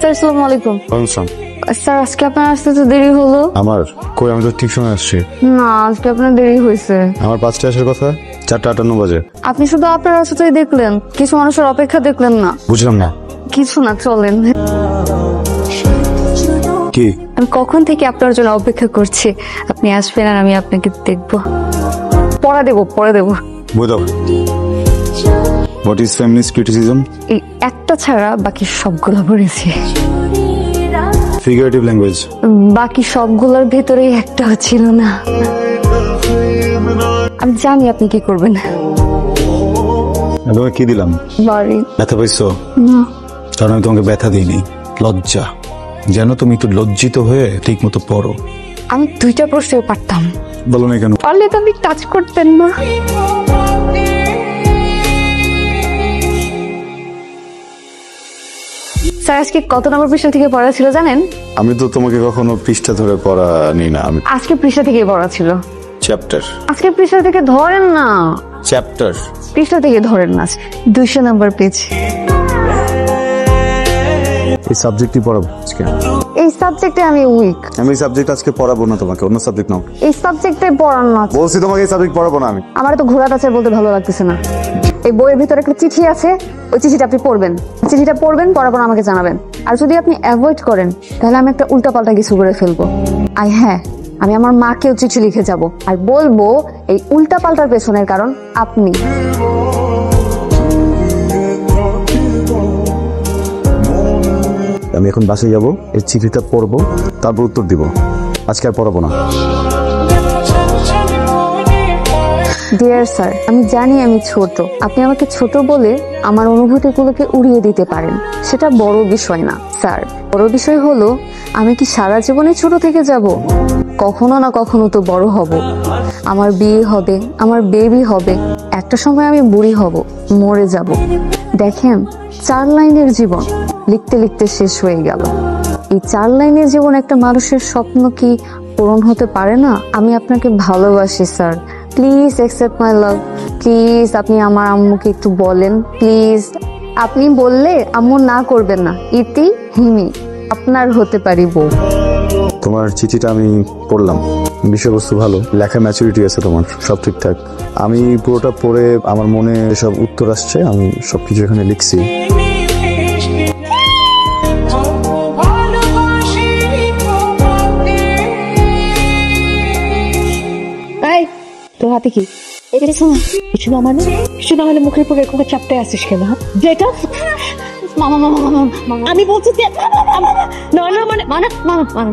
Sir আসসালামু আলাইকুম। Sir আজকে আপনার আসতে তো দেরি হলো। আমার কই, আমি তো ঠিক সময় আসছি। না আজকে আপনার দেরি হয়েছে। আমার 5টায় আসার কথা, 4:58 বাজে। আপনি শুধু আপনার রাস্তাটাই দেখলেন, কিছু মানুষের অপেক্ষা দেখলেন না। বুঝলাম না কিছু না, চলেন। কি? আমি কখন থেকে আপনার জন্য অপেক্ষা করছি, আপনি আসবেন আর আমি আপনাকে দেখবো। পড়া দেবো। বুঝাও, হোয়াট ইজ ফেমিনিস্ট ক্রিটিসিজম? এই একটা ছাড়া বাকি সবগুলো পড়েছি। Figurative language? বাকি সবগুলোর ভেতরেই একটাও ছিল না। আমি জানি আপনি কি করবেন। তোমাকে কি দিলাম? বাড়ি। ব্যথা পাইছো? না। কারণ আমি তোমাকে ব্যথা দিইনি, লজ্জা। যেন তুমি একটু লজ্জিত হয়ে ঠিক মতো পড়ো। আমি 2টা প্রশ্নও পারতাম। বলো না কেন? পারলে তো আপনি টাচ করতেন না। স্যার আজকে কত নম্বর পৃষ্ঠা থেকে পড়া ছিল জানেন? আমি তো তোমাকে কখনো পৃষ্ঠা ধরে পড়া নিই না। আমি আজকে পৃষ্ঠা থেকে পড়া ছিল। চ্যাপ্টার? আজকে পৃষ্ঠা থেকে ধরেন না। চ্যাপ্টার? পৃষ্ঠা থেকে ধরেন না। 200 নম্বর পেজ। এই সাবজেক্টই পড়াবো আজকে? এই সাবজেক্টে আমি উইক। আমি এই সাবজেক্ট আজকে পড়াবো না তোমাকে, অন্য সাবজেক্ট নাও। এই সাবজেক্টে পড়ান না। বলছি তোমাকে এই সাবজেক্ট পড়াবো না আমি। আমার তো ঘোড়া আছে বলতে ভালো লাগতেছে না। এই বইয়ের ভিতরে একটা চিঠি আছে, ওই চিঠিটা আপনি পড়বেন। চিঠিটা পড়বেন, পড়ার পর আমাকে জানাবেন। আর যদি আপনি অ্যাভয়েড করেন তাহলে আমি একটা উল্টাপাল্টা কিছু করে ফেলবো। আর হ্যাঁ, আমি আমার মাকেও চিঠি লিখে যাব আর বলবো এই উল্টাপাল্টার পেছনের কারণ আপনি। আমি এখন বাসায় যাব, এই চিঠিটা পড়বো, তারপর উত্তর দিব। আজকে আর পড়াবো না। ডিয়ার স্যার, আমি জানি আমি ছোট, আপনি আমাকে ছোট বলে আমার অনুভূতিগুলোকে উড়িয়ে দিতে পারেন, সেটা বড় বিষয় না স্যার। বড় বিষয় হলো আমি কি সারা জীবনে ছোট থেকে যাব? কখনো না কখনো তো বড় হব। আমার বিয়ে হবে, আমার বেবি হবে, একটা সময় আমি বুড়ি হব, মরে যাব। দেখেন, 4 লাইনের জীবন লিখতে লিখতে শেষ হয়ে গেল। এই 4 লাইনের জীবন একটা মানুষের স্বপ্ন কি পূরণ হতে পারে না? আমি আপনাকে ভালোবাসি sir, please accept my love. Please আপনি আমার আম্মুকে একটু বলেন, প্লিজ। আপনি বললে আম্মু না করবেন না। ইতি হিমি, আপনার হতে পারি বউ। তোমার চিঠিটা আমি পড়লাম, বিষয়বস্তু ভালো, লেখা ম্যাচুরিটি আছে তোমার, সব ঠিকঠাক। আমি পুরোটা পড়ে আমার মনে সব উত্তর আসছে, আমি সবকিছু এখানে লিখছি। তোর হাতে কি? কিছু না মানে কিছু না হলে মুখের উপরে এরকম চাপতে আসিস কেন? যেটা মামা মামা মামা মামা আমি বলছি যে না না মানে মানা মামা মামা